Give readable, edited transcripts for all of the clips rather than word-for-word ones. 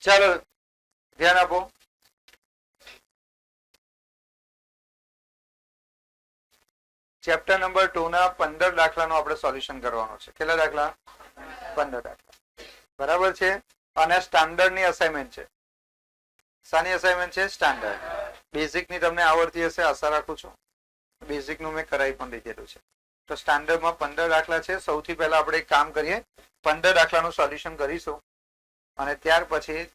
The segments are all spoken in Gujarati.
ચાલો ધ્યાન આપો. ચેપ્ટર નંબર 2 ના 15 દાખલાનું આપણે સોલ્યુશન કરવાનું છે. કેટલા દાખલા? 15 દાખલા. બરાબર છે. અને સ્ટાન્ડર્ડ ની અસાઇનમેન્ટ છે. શાની અસાઇનમેન્ટ છે? સ્ટાન્ડર્ડ. બેઝિક ની તમને આવડતી હશે આશા રાખું છું. બેઝિક નું મેં કરાવી પણ દીધેલું છે. તો સ્ટાન્ડર્ડમાં 15 દાખલા છે. સૌથી પહેલા આપણે એક કામ કરીએ, 15 દાખલાનું સોલ્યુશન કરીશું અને ત્યાર પછી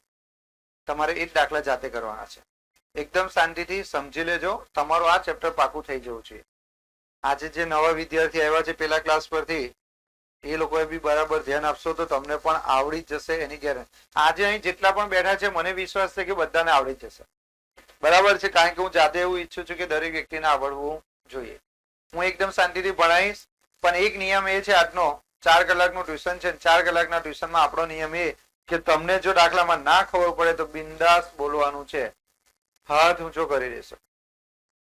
તમારે એ જ દાખલા જાતે કરવાના છે. એકદમ શાંતિથી સમજી લેજો. તમારું આ ચેપ્ટર પાકું થઈ જવું જોઈએ. આજે જે નવા વિદ્યાર્થી આવ્યા છે પેલા ક્લાસ પરથી, એ લોકોએ બી બરાબર ધ્યાન આપશો તો તમને પણ આવડી જ જશે એની ગેરંટી. આજે અહીં જેટલા પણ બેઠા છે મને વિશ્વાસ છે કે બધાને આવડી જશે. બરાબર છે. કારણ કે હું જાતે એવું ઈચ્છું છું કે દરેક વ્યક્તિને આવડવું જોઈએ. હું એકદમ શાંતિથી ભણાવીશ, પણ એક નિયમ એ છે આજનો, 4 કલાકનું ટ્યુશન છે. 4 કલાકના ટ્યુશનમાં આપણો નિયમ એ કે તમને જો દાખલામાં ના ખબર પડે તો બિંદાસ બોલવાનું છે. હાથ ઊંચો કરી દેશો.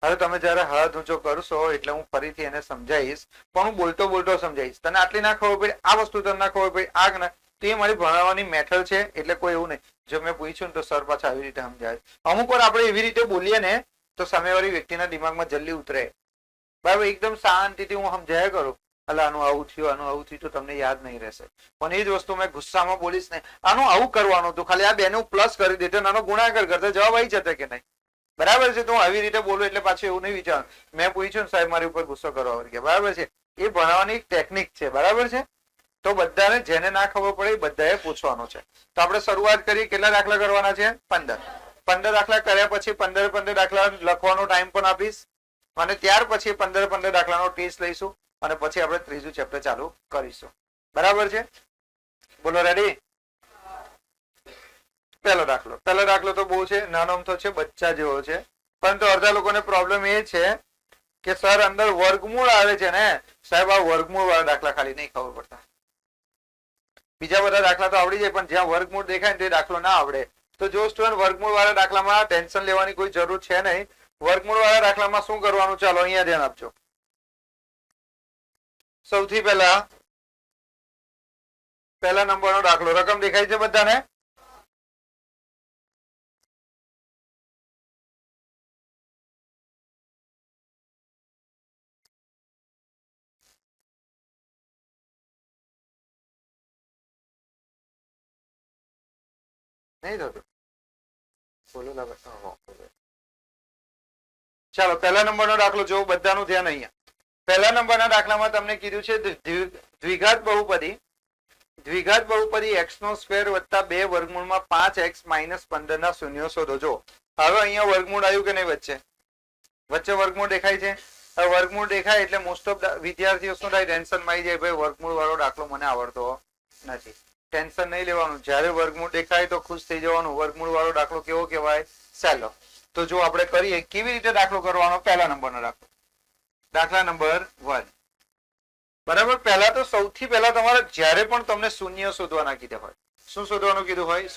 હવે તમે જયારે હાથ ઊંચો કરશો એટલે હું ફરીથી એને સમજાવીશ, પણ હું બોલતો બોલતો સમજાવીશ. તને આટલી ના ખબર પડી, આ વસ્તુ તને ના ખબર પડી, આગ ના, તો એ મારી ભણાવવાની મેથડ છે. એટલે કોઈ એવું નહીં. જો મેં પૂછ્યું ને તો સર પાછા આવી રીતે સમજાવે. અમુક વાર આપણે એવી રીતે બોલીએ ને તો સામેવાળી વ્યક્તિના દિમાગમાં જલ્દી ઉતરે. બરાબર. એકદમ શાંતિથી હું સમજાયા કરું, એટલે આનું આવું થયું, આનું આવું થયું, તો તમને યાદ નહીં રહેશે. પણ એ જ વસ્તુ મેં ગુસ્સામાં બોલીશ ને, આનું આવું કરવાનું હતું, ખાલી આ બેનું પ્લસ કરી દેતો, નાનો ગુણાકાર કરતા જવાબ આવી જતો કે નહીં. બરાબર છે. તો હું આવી રીતે બોલું એટલે પાછું એવું નહીં વિચાર મેં પૂછ્યું ને સાહેબ મારી ઉપર ગુસ્સો કરવા વર્ગ્યા. બરાબર છે. એ ભણાવવાની ટેકનિક છે. બરાબર છે. તો બધાને જેને ના ખબર પડે એ બધાએ પૂછવાનું છે. તો આપણે શરૂઆત કરી. કેટલા દાખલા કરવાના છે? 15. 15 દાખલા કર્યા પછી 15 દાખલા લખવાનો ટાઈમ પણ આપીશ અને ત્યાર પછી 15 દાખલાનો ટેસ્ટ લઈશું અને પછી આપણે ત્રીજું ચેપ્ટર ચાલુ કરીશું. બરાબર છે. બોલો રેડી? પહેલો દાખલો તો બહુ છે, નાનો અમથો છે, બચ્ચા જેવો છે. પરંતુ અડધા લોકોને પ્રોબ્લેમ એ છે કે સર અંદર વર્ગમૂળ આવે છે ને સાહેબ, આ વર્ગમૂળ વાળા દાખલા ખાલી નહીં ખબર પડતા. બીજા બધા દાખલા તો આવડી જાય, પણ જ્યાં વર્ગમૂળ દેખાય ને તે દાખલો ના આવડે. તો જો સ્ટુડન્ટ વર્ગમૂળ વાળા દાખલામાં ટેન્શન લેવાની કોઈ જરૂર છે નહીં. વર્ગમૂળ વાળા દાખલામાં શું કરવાનું, ચાલો અહીંયા ધ્યાન આપજો. સૌથી પહેલા નંબરનો દાખલો. રકમ દેખાય છે બધાને? નહીં થતું? બોલો ના. ચાલો પહેલા નંબરનો દાખલો જો બધાનું ધ્યાન અહીંયા. પહેલા નંબરના દાખલામાં તમને કીધું છે દ્વિઘાત બહુપદી. દ્વિઘાત બહુપદી x નો સ્ક્વેર વત્તા 2 વર્ગમૂળમાં 5x - 15 ના શૂન્યો શોધો. જો હવે અહીંયા વર્ગમૂળ આવ્યું કે નહીં? વચ્ચે વર્ગમૂળ દેખાય છે. હવે વર્ગમૂળ દેખાય એટલે મોસ્ટ ઓફ વિદ્યાર્થીઓ શું થાય? ટેન્શન માં આવી જાય, ભાઈ વર્ગમૂળ વાળો દાખલો મને આવડતો નથી. ટેન્શન નહીં લેવાનું. જયારે વર્ગમૂળ દેખાય તો ખુશ થઈ જવાનું. વર્ગમૂળ વાળો દાખલો કેવો કહેવાય? સહેલો. તો જો આપણે કરીએ કેવી રીતે દાખલો કરવાનો. પહેલા નંબરનો દાખલો, દાખલા નંબર 1. બરાબર. પહેલા તો સૌથી પહેલા તમારે જયારે પણ તમને શૂન્ય શોધવાના કીધા હોય, શું શોધવાનું કીધું હોય?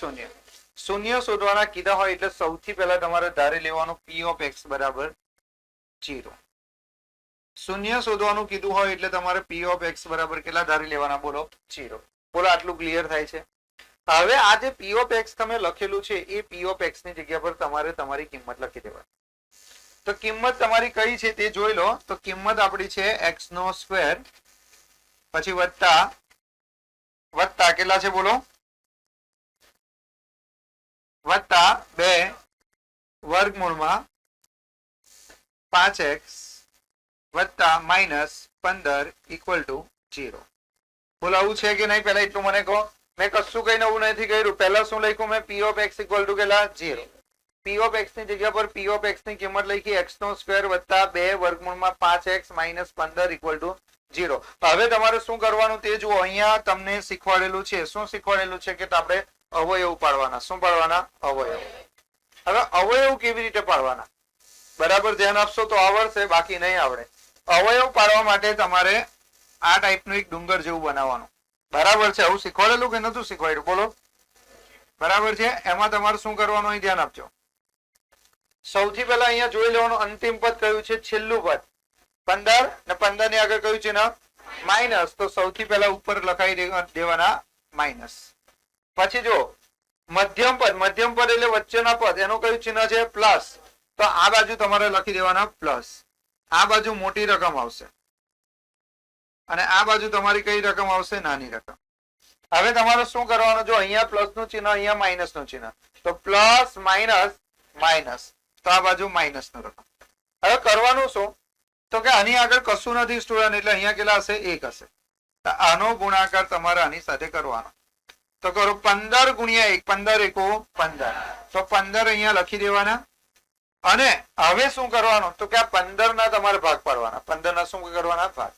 શૂન્ય શોધવાના કીધા હોય એટલે સૌથી પહેલા તમારે ધારી લેવાનું p of x બરાબર 0. શૂન્ય શોધવાનું કીધું હોય એટલે તમારે p of x બરાબર કેટલા ધારી લેવાના? બોલો 0. બોલો આટલું ક્લિયર થાય છે? હવે આ જે p of x તમે લખેલું છે એ p of x ની જગ્યા પર તમારે તમારી કિંમત લખી દેવાની. તો કિંમત તમારી કઈ છે તે જોઈ લો. તો કિંમત આપણી છે x નો સ્ક્વેર પછી વત્તા કેટલા છે બોલો? વત્તા 2 વર્ગમૂળમાં 5x વત્તા -15 = 0. બોલો આવું છે કે નહીં? પહેલા એટલું મને કહો. મેં કશું કઈ નવું નથી કર્યું. પહેલા શું લખ્યું મેં? p of x = કેટલા? 0. p of x ની જગ્યા પર p of x ની કિંમત લખી x નો સ્ક્વેર વત્તા 2 વર્ગમૂળમાં 5x - 15 = 0. હવે તમારે શું કરવાનું તે જુઓ. અહીંયા તમને શીખવાડેલું છે. શું શીખવાડેલું છે? કે આપણે અવયવ પાડવાના. શું પાડવાના? અવયવ. હવે અવયવ કેવી રીતે પાડવાના? બરાબર ધ્યાન આપશો તો આવડશે, બાકી નહીં આવડે. અવયવ પાડવા માટે તમારે આ ટાઈપનું એક ડુંગર જેવું બનાવવાનું. બરાબર છે. આવું શીખવાડેલું કે નતું શીખવાડ્યું? બોલો. બરાબર છે. એમાં તમારે શું કરવાનું? અહીં ધ્યાન આપજો. સૌથી પહેલા અહીંયા જોઈ લેવાનું અંતિમ પદ કયું છે? છેલ્લું પદ 15 ને 15 ની આગળ કયું છે ને? માઇનસ. તો સૌથી પહેલા ઉપર લખાઈ દેવાના માઇનસ. પછી જો મધ્યમ પદ એટલે વચ્ચેના પદ, એનું કયું ચિહ્ન છે? પ્લસ. તો આ બાજુ તમારે લખી દેવાના પ્લસ. આ બાજુ મોટી રકમ આવશે અને આ બાજુ તમારી કઈ રકમ આવશે? નાની રકમ. હવે તમારે શું કરવાનું? જો અહીંયા પ્લસ નું ચિહ્ન, અહીંયા માઇનસ નું ચિહ્ન, તો પ્લસ માઇનસ માઇનસ, તો આ બાજુ માઇનસ નું રકમ. હવે કરવાનું શું? તો કે આની આગળ કશું નથી સ્ટુડન્ટ, એટલે અહીંયા કેટલા હશે? 1 હશે. તો આનો ગુણાકાર તમારે આની સાથે કરવાનો. તો કરો 15 ગુણ્યા 1, 15 એકો 15. તો 15 અહીંયા લખી દેવાના. અને હવે શું કરવાનું? તો કે આ 15 ના તમારે ભાગ પાડવાના. 15 ના શું કરવાના? ભાગ.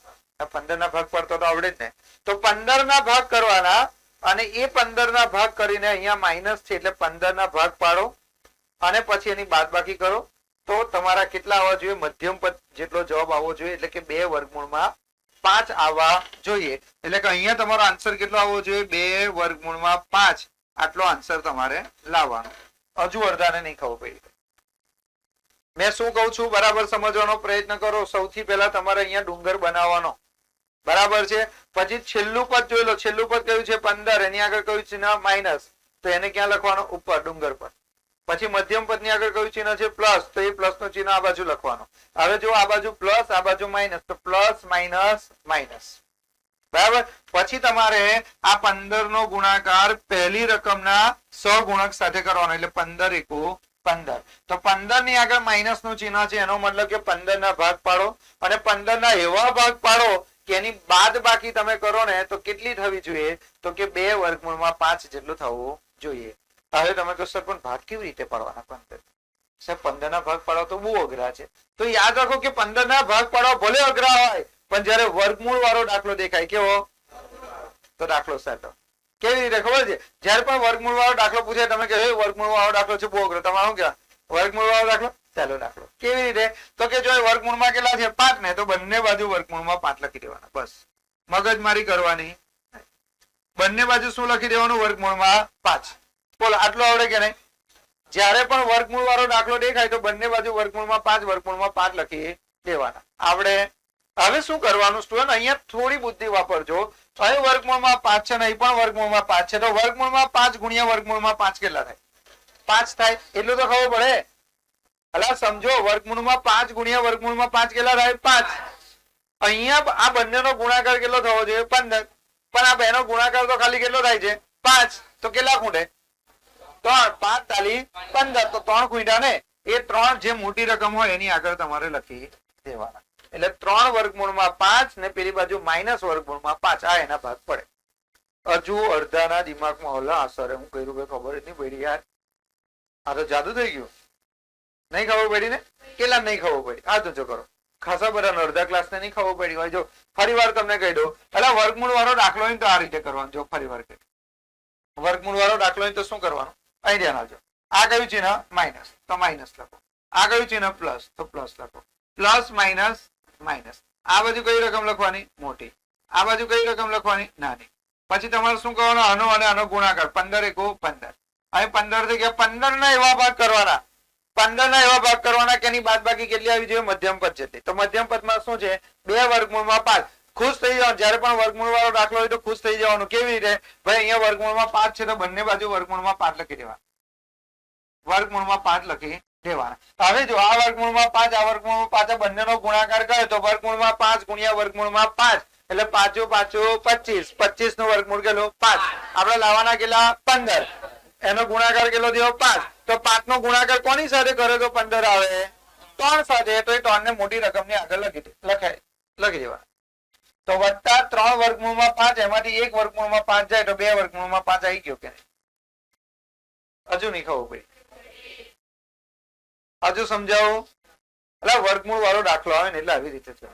15 ના ભાગ પાડતો તો આવડે જ ને. તો 15 ના ભાગ કરવાના અને એ 15 ના ભાગ કરીને અહીંયા માઇનસ છે એટલે 15 ના ભાગ પાડો અને પછી એની બાદબાકી કરો. તો તમારા કેટલા આવવા જોઈએ? મધ્યમ પદ જેટલો જવાબ આવવો જોઈએ, એટલે કે 2 વર્ગમૂળમાં 5 આવવા જોઈએ. એટલે કે અહીંયા તમારો આન્સર કેટલો આવવો જોઈએ? 2 વર્ગમૂળમાં 5. આટલો આન્સર તમારે લાવવાનો. હજુ અડધાને નહીં ખબર પડી. મેં શું કહું છું બરાબર સમજવાનો પ્રયત્ન કરો. સૌથી પહેલા તમારે અહીંયા ડુંગર બનાવવાનો. બરાબર છે. પછી છેલ્લું પદ જોઈ લો. છેલ્લું પદ કયું છે? 15. એની આગળ કયું ચિહ્ન? માઇનસ. તો એને ક્યાં લખવાનું? ઉપર ડુંગર પર. પછી મધ્યમ પદ ની આગળ કયું ચિહ્ન છે? પ્લસ. તો એ પ્લસ નું ચિહ્ન આ બાજુ લખવાનું. હવે જો આ બાજુ પ્લસ, આ બાજુ માઇનસ, તો પ્લસ માઇનસ માઇનસ. બરાબર. પછી તમારે આ 15 નો ગુણાકાર પહેલી રકમના સહગુણક સાથે કરવાનો, એટલે 15 એકો 15. તો 15 ની આગળ માઇનસ નું ચિહ્ન છે, એનો મતલબ કે 15 ના ભાગ પાડો અને 15 ના એવા ભાગ પાડો કે એની બાદ બાકી તમે કરો ને તો કેટલી થવી જોઈએ? તો કે 2 વર્ગમૂળમાં 5 જેટલું થવું જોઈએ. હવે તમે કહો સર પણ ભાગ કેવી રીતે પાડવાના? 15 સર 15 ના ભાગ પાડવા તો બહુ અઘરા છે. તો યાદ રાખો કે 15 ના ભાગ પાડવા ભલે અઘરા હોય, પણ જયારે વર્ગમૂળ વાળો દાખલો દેખાય કેવો? તો દાખલો સાચો. કેવી રીતે ખબર છે? જયારે પણ વર્ગમૂળ વાળો દાખલો પૂછે તમે કે વર્ગમૂળ વાળો દાખલો છે બહુ અઘરો, તમારું ક્યાં વર્ગમૂળ વાળો દાખલો? ચાલો દાખલો. કેવી રીતે? તો કે જો વર્ગમૂળમાં કેટલા છે? 5 ને, તો બંને બાજુ વર્ગમૂળમાં 5 લખી દેવાના. બસ, મગજમારી કરવાની. બંને બાજુ શું લખી દેવાનું? વર્ગમૂળમાં 5. બોલો, આટલું આવડે કે નહીં? જયારે પણ વર્ગમૂળ વાળો દાખલો દેખાય તો બંને બાજુ વર્ગમૂળમાં 5 લખી દેવાના. આવડે? હવે શું કરવાનું સ્ટુડન્ટ? અહીંયા થોડી બુદ્ધિ વાપરજો. અહીં વર્ગમૂળમાં 5 છે ને અહીં પણ વર્ગમૂળમાં 5 છે, તો વર્ગમૂળમાં 5 ગુણ્યા વર્ગમૂળમાં 5 કેટલા થાય? 5 થાય. એટલું તો ખબર પડે. અલા સમજો, વર્ગમૂળમાં 5 ગુણ્યા વર્ગમૂળમાં 5 કેટલા થાય? 5. અહીંયા આ બંનેનો ગુણાકાર કેટલો થવો જોઈએ? 15. પણ આ બેનો ગુણાકાર તો ખાલી કેટલો થાય છે? 5. તો કેટલા ખૂટે? 3. 5 તાલી 15. તો 3 ખૂટ્યા ને. એ 3 જે મોટી રકમ હોય એની આગળ તમારે લખી દેવાના. એટલે 3 વર્ગમૂળમાં 5 ને પેલી બાજુ માઇનસ વર્ગમૂળમાં 5. આ એના ભાગ પડે. હજુ અડધાના દિમાગમાં ઓલા અસર હું કર્યું કે ખબર જ નહીં પડી યાર. આ તો જાદુ થઈ ગયું. નહીં ખબર પડી ને? કેટલા નહીં ખબર પડી? આ તો જો કરો. ખાસા બધા અડધા ક્લાસ ને નહીં ખબર પડી હોય. જો ફરી વાર તમને કહી દઉં, એટલે વર્ગમૂળ વાળો દાખલો હોય તો આ રીતે કરવાનો. જો ફરી વાર કહી, વર્ગમૂળ વાળો દાખલો હોય તો શું કરવાનું? અહીં ધ્યાન આવજો. આ કયું ચિહ્ન? માઇનસ, તો માઇનસ લખો. આ કયું ચિહ્ન? પ્લસ, તો પ્લસ લખો. Plus minus minus. આ બાજુ કઈ રકમ લખવાની? મોટી. આ બાજુ કઈ રકમ લખવાની? નાની. પછી તમારે શું કરવાનું? આનો અને આનો ગુણાકાર. 15 એકો 15. અહીં 15 થઈ ગયા. 15 ના એવા ભાગ કરવાના. 15 ના એવા ભાગ કરવાના કે એની બાદબાકી કેટલી આવી જોઈએ? મધ્યમ પદ જેટલી. તો મધ્યમ પદમાં શું છે? 2 વર્ગમૂળમાં 5. ખુશ થઈ જવાનું. જયારે પણ વર્ગમૂળ વાળો દાખલો હોય તો ખુશ થઈ જવાનું. કેવી રીતે? ભાઈ અહીંયા વર્ગમૂળમાં 5 છે તો બંને બાજુ વર્ગમૂળમાં 5 લખી દેવાના. વર્ગમૂળમાં 5 લખી દેવાના. હવે જો આ વર્ગમૂળમાં 5, આ વર્ગમૂળમાં 5, આ બંનેનો ગુણાકાર કરે તો વર્ગમૂળમાં 5 ગુણ્યા વર્ગમૂળમાં 5 એટલે 5 5 25. 25 નો વર્ગમૂળ કેટલો? 5. આપણે લાવવાના કેટલા? 15. એનો ગુણાકાર કેટલો થયો? 5. તો 5 નો ગુણાકાર કોની સાથે કરે તો 15 આવે? 3 સાથે. તો એ 3 ને મોટી રકમની આગળ લખી દેવાના. તો વત્તા 3 વર્ગમૂળમાં 5, એમાંથી 1 વર્ગમૂળમાં 5 જાય તો 2 વર્ગમૂળમાં 5 આવી ગયો કે નહીં? હજુ નહીં ખબર પડી? હજુ સમજાવું? એટલે વર્ગમૂળ વાળો દાખલો આવે ને એટલે આવી રીતે છે.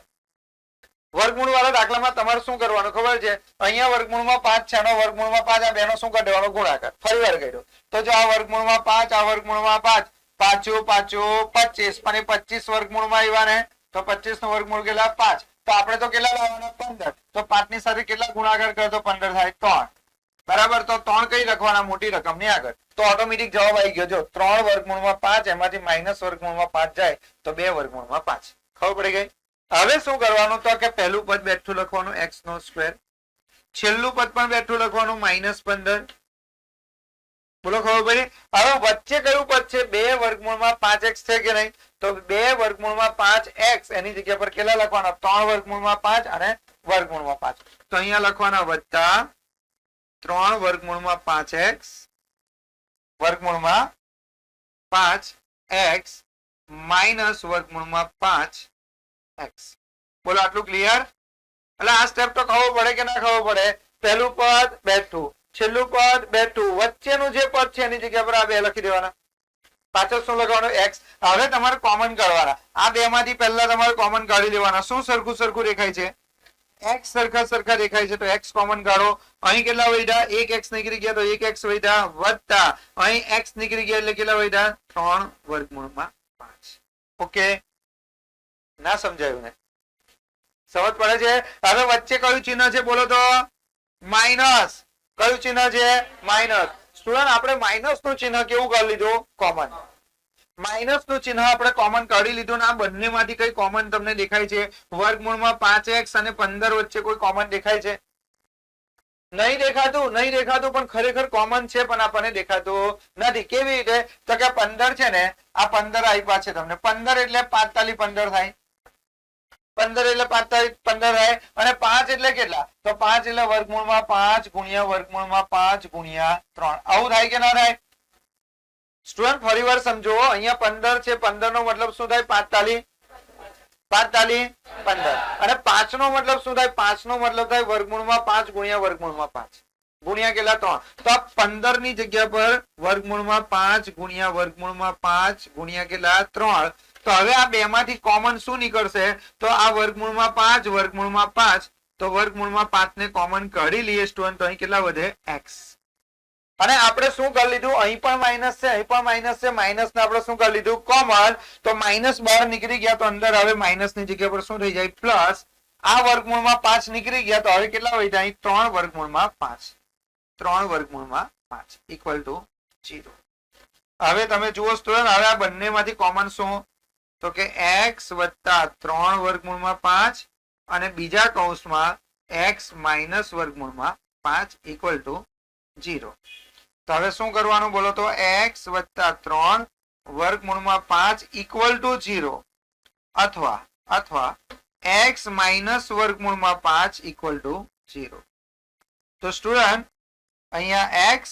વર્ગમૂળ વાળા દાખલામાં તમારે શું કરવાનું ખબર છે? અહીંયા વર્ગમૂળમાં 5 છે, આનો વર્ગમૂળમાં 5, આ બેનો શું કરી દેવાનો? ગુણાકાર. ફરી વાર કર્યો તો જો આ વર્ગમૂળમાં 5, આ વર્ગમૂળમાં 5, 5 5 25, પણ એ 25 વર્ગમૂળમાં આવ્યા ને તો 25 નો વર્ગમૂળ કેટલા? 5. તો આપણે તો કેટલા લાવવાના? 15. તો 5 ની સાથે કેટલા ગુણાકાર કરે તો 15 થાય? 3. બરાબર. તો 3 કઈ લખવાના? મોટી રકમ ની આગળ. તો ઓટોમેટિક જવાબ આવી ગયો. જો 3 વર્ગમૂળમાં 5, એમાંથી માઇનસ વર્ગમૂળમાં 5 જાય તો 2 વર્ગમૂળમાં 5. ખબર પડી ગઈ? હવે શું કરવાનું? તો કે પહેલું પદ બેઠું લખવાનું x નો સ્ક્વેર. છેલ્લું પદ પણ બેઠું લખવાનું -15. બોલો ખબર પડી? હવે વચ્ચે કયું પદ છે? 2 વર્ગમૂળમાં 5x છે કે નહીં? તો 2 વર્ગમૂળમાં 5x એની જગ્યા પર કેટલા લખવાના? 3 વર્ગમૂળમાં 5 અને વર્ગમૂળમાં 5. તો અહીંયા લખવાના વત્તા 3 વર્ગમૂળમાં 5x વર્ગમૂળમાં 5x માઇનસ વર્ગમૂળમાં 5x. બોલો આટલું ક્લિયર? એટલે આ સ્ટેપ તો ખબર પડે કે ના ખબર પડે? પહેલું પદ બેઠું, છેલ્લું પદ બેઠું, વચ્ચેનું જે પદ છે એની જગ્યા પર આ 2 લખી દેવાના. પાછળ શું લખવાનું? x. હવે તમારે કોમન કાઢવાના. આ 2 માંથી પહેલા તમારે કોમન કાઢી લેવાના. શું સરખું સરખું દેખાય છે? x સરખા સરખા દેખાય છે તો x કોમન કાઢો. અહીં કેટલા વધ્યા? 1x નીકળી ગયા તો 1x વધ્યા વત્તા અહીં x નીકળી ગયા એટલે કેટલા વધ્યા? 3 વર્ગમૂળમાં 5. ઓકે, ના સમજાયું ને? સમજ પડે છે? હવે વચ્ચે કયું ચિહ્ન છે બોલો તો? માઇનસ. કયું ચિહ્ન છે? માઇનસ. સ્ટુડન્ટ આપણે માઇનસ નું ચિહ્ન કેવું કરી લીધું? કોમન. માઇનસ નું ચિહ્ન આપણે કોમન કાઢી લીધું ને આ બંને માંથી કઈ કોમન તમને દેખાય છે? વર્ગમૂળમાં 5x અને 15 વચ્ચે કોઈ કોમન દેખાય છે? નહીં દેખાતું, નહીં દેખાતું, પણ ખરેખર કોમન છે પણ આપણને દેખાતું નથી. કેવી રીતે? તો કે 15 છે ને, આ 15 આપ્યા છે તમને. 15 એટલે 45 15 થાય. 15 એટલે 45 15 થાય અને 5 એટલે કેટલા? તો 5 એટલે વર્ગમૂળમાં 5 ગુણ્યા વર્ગમૂળમાં 5 ગુણ્યા 3. આવું થાય કે ના થાય? સ્ટુડન્ટ ફરી વાર સમજો. અહીંયા 15 છે, 15 નો મતલબ શું થાય? 45 45 15 અને 5 નો મતલબ શું થાય? 5 નો મતલબ થાય વર્ગમૂળમાં 5 ગુણ્યા વર્ગમૂળમાં 5 ગુણ્યા કેટલા? 3. તો આ 15 ની જગ્યા પર વર્ગમૂળમાં 5 ગુણ્યા વર્ગમૂળમાં 5 ગુણ્યા કેટલા? 3. તો હવે આ 2 માંથી કોમન શું નીકળશે? તો આ વર્ગમૂળમાં 5 વર્ગમૂળમાં 5, તો વર્ગમૂળમાં 5 ને કોમન કાઢી લઈએ સ્ટુડન્ટ તો અહીં કેટલા વધે? x. અને આપણે શું કરી લીધું? અહીં પણ માઇનસ છે, અહીં પણ માઇનસ છે. માઇનસ ને આપણે શું કરી લીધું? કોમન. તો માઇનસ બહાર નીકળી ગયા તો અંદર હવે માઇનસ ની જગ્યા પર શું થઈ જાય? પ્લસ. આ વર્ગમૂળમાં 5 નીકળી ગયા તો હવે કેટલા વધ્યા? અહીં 3 વર્ગમૂળમાં 5. 3 વર્ગમૂળમાં 5 ઇક્વલ ટુ 0. હવે તમે જુઓ સ્ટુડન્ટ, હવે આ બંને માંથી કોમન શું? તો કે x વત્તા 3 વર્ગમૂળમાં 5 અને બીજા કૌંસમાં x માઇનસ વર્ગમૂળમાં 5 ઇક્વલ ટુ 0. તો હવે શું કરવાનું બોલો તો? x વત્તા 3 વર્ગમૂળમાં 5 ઇક્વલ ટુ 0 અથવા x માઇનસ વર્ગમૂળમાં 5 ઇક્વલ ટુ 0. તો સ્ટુડન્ટ અહીંયા x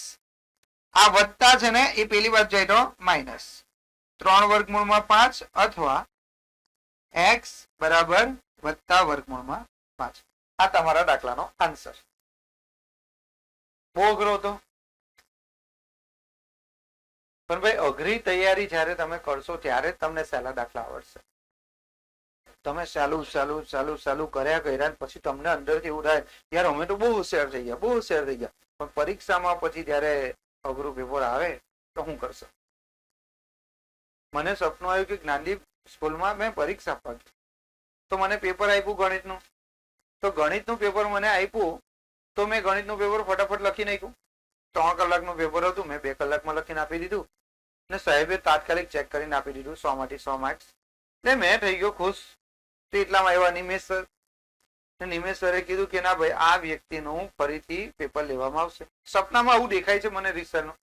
આ વત્તા છે ને એ પેલી બાજુ જાય તો માઇનસ 3 વર્ગમૂળમાં 5 અથવા x બરાબર વત્તા વર્ગમૂળમાં 5. આ તમારા દાખલાનો આન્સર. બહુ અઘરો હતો પણ ભાઈ અઘરી તૈયારી જયારે તમે કરશો ત્યારે તમને સહેલા દાખલા આવડશે. તમે ચાલુ કર્યા પછી તમને અંદરથી એવું થાય યાર અમે તો બહુ હોશિયાર થઈ ગયા, પણ પરીક્ષામાં પછી જયારે અઘરું પેપર આવે તો શું કરશો? મને સપનું આવ્યું કે જ્ઞાનદીપ સ્કૂલમાં મેં પરીક્ષા આપવા ગઈ તો મને પેપર આપ્યું ગણિતનું. તો ગણિતનું પેપર મને આપ્યું તો મેં ગણિતનું પેપર ફટાફટ લખી નાખ્યું. 3 કલાકનું પેપર હતું, મેં 2 કલાકમાં લખીને આપી દીધું ને સાહેબે તાત્કાલિક ચેક કરીને આપી દીધું 100 માંથી 100 માર્ક્સ. એટલે મેં થઈ ગયો ખુશ. તો એટલામાં એવા નિમેશ સર, નિમેશ સરે કીધું કે ના ભાઈ આ વ્યક્તિનું ફરીથી પેપર લેવામાં આવશે. સપનામાં આવું દેખાય છે મને રીસરનું.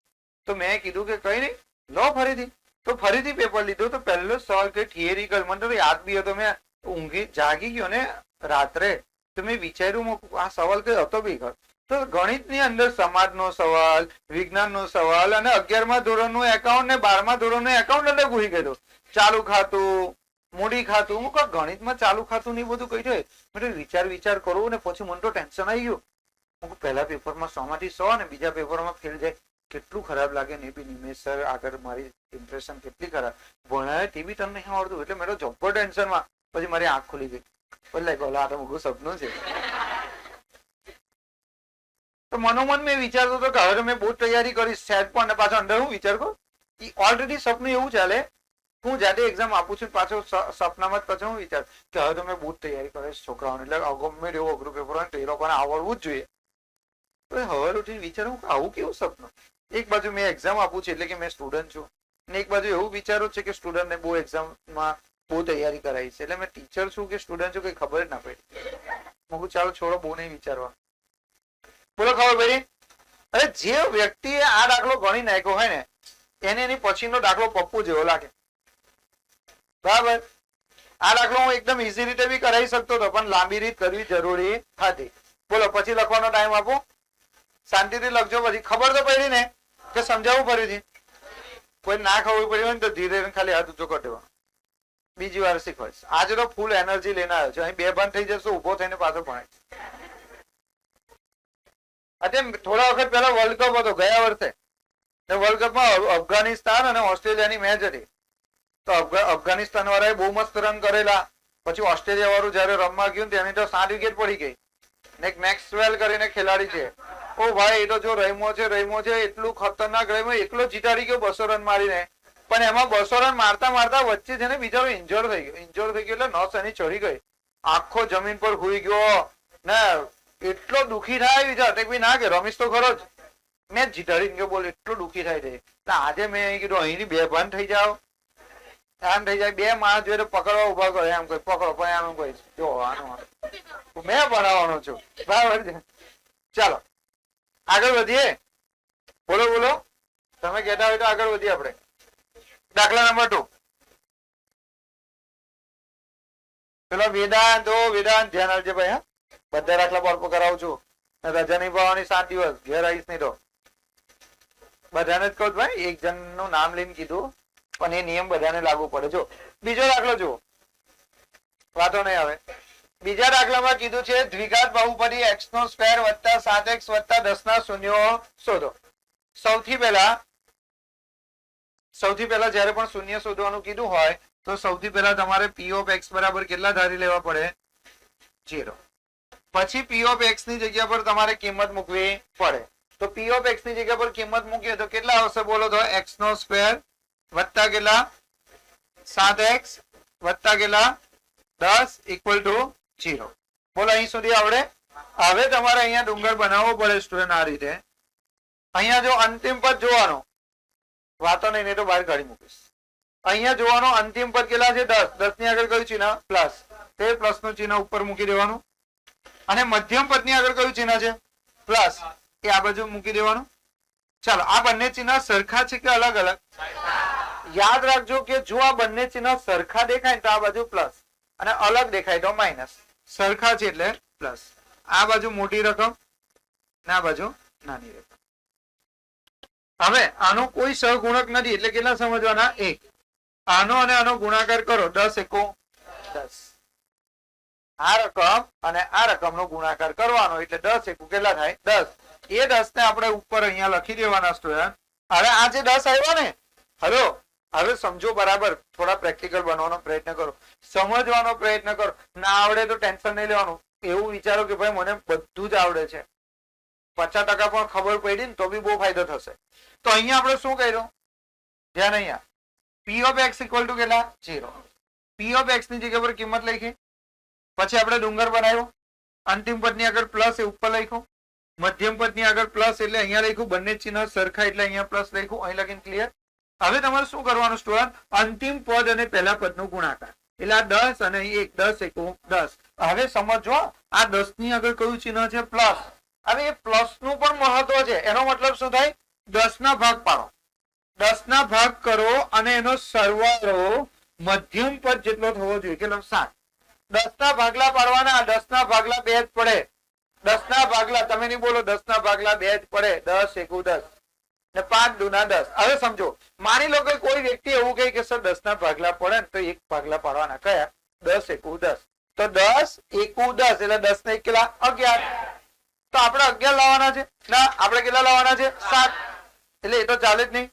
તો મેં કીધું કે કઈ નહીં, લો ફરીથી. તો ફરીથી પેપર લીધું તો પહેલો સવાલ કે થિયરિકલ, મને તો યાદ બી હતો. મેં જાગી ગયો ને રાત્રે તો મેં વિચાર્યું આ સવાલ કઈ હતો બી ખરો. તો ગણિતની અંદર સમાજનો સવાલ, વિજ્ઞાનનો સવાલ અને 11મા ધોરણનું એકાઉન્ટ ને 12મા ધોરણનું એકાઉન્ટ એટલે ઘૂસી ગયો. ચાલુ ખાતું, મૂડી ખાતું. હું કહું ગણિતમાં ચાલુ ખાતું ને બધું કઈ છે. મેં વિચાર કરું ને પછી મને તો ટેન્શન આવી ગયું. હું પહેલા પેપરમાં 100 માંથી 100 અને બીજા પેપરમાં ફેલ જાય. કેટલું ખરાબ લાગે ને. એ બી નિમેશ સર આગળ મારી ઇમ્પ્રેશન કેટલી ખરાબ ભણાવે તે બી તમને નહીં આવડતું. એટલે મેં તો જબ્બર ટેન્શનમાં. પછી મારી આંખ ખુલી ગઈ. એટલે આ તો મોટું સપનું છે. તો મનોમન મેં વિચારતો હતો કે હવે મેં બહુ તૈયારી કરીશ સેટ પણ, પાછો અંદર હું વિચાર કરું ઓલરેડી સપનું એવું ચાલે. હું જાતે એક્ઝામ આપું છું પાછો સપનામાં જ પછી હું વિચાર કે હવે તો મેં બહુ તૈયારી કરીશ છોકરાઓને. એટલે ગમે એવું અઘરું પેપર હોય તો એ લોકોને આવડવું જ જોઈએ. તો હવે ઉઠીને વિચારું કે આવું કેવું સપનું. એક બાજુ મેં એક્ઝામ આપું છું એટલે કે મેં સ્ટુડન્ટ છું, ને એક બાજુ એવું વિચારું છે કે સ્ટુડન્ટને બહુ એક્ઝામમાં બહુ તૈયારી કરાવી છે. એટલે મેં ટીચર છું કે સ્ટુડન્ટ છું કઈ ખબર જ ના પડી. હું ચાલો છોડો, બહુ નહીં વિચારવા. બોલો ખબર પડી? અરે જે વ્યક્તિએ આ દાખલો ગણી નાખ્યો હોય ને એને એની પછીનો દાખલો પપ્પુ જેવો લાગે. બરાબર. આ દાખલો હું એકદમ ઈઝી રીતે બી કરાવી શકતો હતો પણ લાંબી રીત કરવી જરૂરી હતી. બોલો પછી લખવાનો ટાઈમ આપો. શાંતિથી લખજો. પછી ખબર તો પડી ને કે સમજાવવું ફરીથી. કોઈ ના ખબર પડી હોય ને તો ધીરે ખાલી હાથ ઊંચો કરી દેવાનો. બીજી વાર શીખવાડીશ. આજે તો ફૂલ એનર્જી લઈને આવ્યો છે. અહીં બે બંધ થઈ જશે ઉભો થઈને પાછો ભણાય. અત્યારે થોડા વખત પહેલા વર્લ્ડ કપ હતો ગયા વર્ષે. વર્લ્ડ કપમાં અફઘાનિસ્તાન અને ઓસ્ટ્રેલિયાની મેચ હતી. તો અફઘાનિસ્તાન વાળાએ બહુ મસ્ત રન કરેલા. પછી ઓસ્ટ્રેલિયા વાળું જયારે રમવા ગયું તેની તો 7 વિકેટ પડી ગઈ. ને એક મેક્સવેલ કરીને ખેલાડી છે. ઓ ભાઈ એ તો જો રમ્યો છે એટલું ખતરનાક રમ્યો. એકલો જીતાડી ગયો 200 રન મારીને. પણ એમાં 200 રન મારતા મારતા વચ્ચે છે ને બિચારો ઇન્જર્ડ થઈ ગયો એટલે નસ એની ચડી ગઈ. આખો જમીન પર હુઈ ગયો ને એટલો દુઃખી થાય વિચાર ના કે રમીશ તો ખરો જ મેચ જીતાડી ગયો. બોલ એટલો દુઃખી થાય છે. આજે મેં કીધું અહીંની બે ભાન થઈ જાવ આમ થઈ જાય. બે માણસ જોઈએ પકડવા ઉભા કરે એમ કોઈ પકડો પણ એમ કોઈ જો આનું મેં ભણાવવાનો છું. બરાબર છે. ચાલો આગળ વધીએ. બોલો બોલો તમે કહેતા હોય તો આગળ વધીએ આપણે. દાખલા નંબર 2 પેલો વેદાંત ધ્યાન આવજે ભાઈ. હા બધા દાખલા પર કરાવું છું. રજા નહીં પાવાની 7 દિવસ ઘેર આવીશ નહીં તો બધાને જ કહું ભાઈ. એક જણ નું નામ લઈને કીધું પણ એ નિયમ બધાને લાગુ પડે. જો બીજો દાખલો જુઓ વાતો નહીં આવે. બીજા દાખલામાં કીધું છે દ્વિઘાત બહુપદી x² + 7x + 10 ના શૂન્યો શોધો. સૌથી પહેલા જયારે પણ શૂન્ય શોધવાનું કીધું હોય તો સૌથી પહેલા તમારે p of x બરાબર કેટલા ધારી લેવા પડે? 0. પછી p of x ની જગ્યા પર તમારે કિંમત મૂકવી પડે. તો p of x ની જગ્યા પર કિંમત મૂકીએ તો કેટલા આવશે બોલો તો? x² વત્તા કેટલા 7x વત્તા કેટલા 10 = 0. બોલો અહીં સુધી આવડે? હવે તમારે અહીંયા ડુંગર બનાવવો પડે સ્ટુડન્ટ આ રીતે. અહીંયા જો અંતિમ પદ જોવાનો વાતો નહીં તો બહાર કાઢી મૂકીશ. અહીંયા જોવાનો અંતિમ પદ કેટલા છે? 10. 10 ની આગળ કયું ચિહ્ન? પ્લસ. તે પ્લસ નું ચિહ્ન ઉપર મૂકી દેવાનું. અને મધ્યમ પદ ની આગળ કયું ચિહ્ન છે? પ્લસ. એ આ બાજુ મૂકી દેવાનું. ચાલો આ બંને ચિહ્ન સરખા છે કે અલગ અલગ? યાદ રાખજો કે જો આ બંને ચિહ્ન સરખા દેખાય તો આ બાજુ પ્લસ અને અલગ દેખાય તો માઇનસ. સરખા છે એટલે પ્લસ. આ બાજુ મોટી રકમ ને આ બાજુ નાની રકમ. હવે આનો કોઈ સહગુણક નથી એટલે કેટલા સમજવાના? 1. આનો અને આનો ગુણાકાર કરો 10 × 10. આ રકમ અને આ રકમ નો ગુણાકાર કરવાનો એટલે 10 × કેટલા થાય? 10. એ 10 ને આપણે ઉપર અહીંયા લખી દેવાના સ્ટુડન્ટ. હવે આ જે 10 આવ્યો ને હલો હવે સમજો બરાબર. થોડા પ્રેક્ટિકલ બનવાનો પ્રયત્ન કરો. સમજવાનો પ્રયત્ન કરો. ના આવડે તો ટેન્શન નહીં લેવાનું. એવું વિચારો કે ભાઈ મને બધું જ આવડે છે. 50% પણ ખબર પડી ને તો બી બહુ ફાયદો થશે. તો અહીંયા આપણે શું કર્યું? ધ્યાન અહીંયા p of x = કેટલા? 0. p of x ની જગ્યા પર કિંમત લખી. પછી આપણે ડુંગર બનાવ્યો. અંતિમ પદ ની આગળ પ્લસ એ ઉપર લખ્યું. મધ્યમ પદ ની આગળ પ્લસ એટલે અહીંયા લખ્યું. બંને ચિહ્ન સરખા એટલે અહીંયા પ્લસ લખ્યું. અહીં લખીને ક્લિયર. હવે તમારે શું કરવાનું સ્ટુડન્ટ? અંતિમ પદ અને પહેલા પદ નો ગુણાકાર એટલે આ 10 અને 1 10 × 10. હવે સમજો આ 10 ની આગળ કયું ચિહ્ન છે? પ્લસ. હવે એ પ્લસ નું પણ મહત્વ છે. એનો મતલબ શું થાય? 10 ના ભાગ પાડો. 10 ના ભાગ કરો અને એનો સરવાળો મધ્યમ પદ જેટલો થવો જોઈએ. કેટલો? 7. 10 ના ભાગલા પાડવાના. 10 ના ભાગલા 2 જ પડે. 10 ના ભાગલા તમે નહીં બોલો 10 ના ભાગલા 2 જ પડે. 10 × 10 ને 5 × 10. હવે સમજો માની લો કે કોઈ વ્યક્તિ એવું કહે કે સર 10 ના ભાગલા પડે ને તો 1 ભાગલા પાડવાના. કયા? 10 × 10. તો 10 × 10 એટલે 10 ને 1 કેટલા? 11. તો આપણે 11 લાવવાના છે. ના આપણે કેટલા લાવવાના છે? 7. એટલે એ તો ચાલે જ નહીં.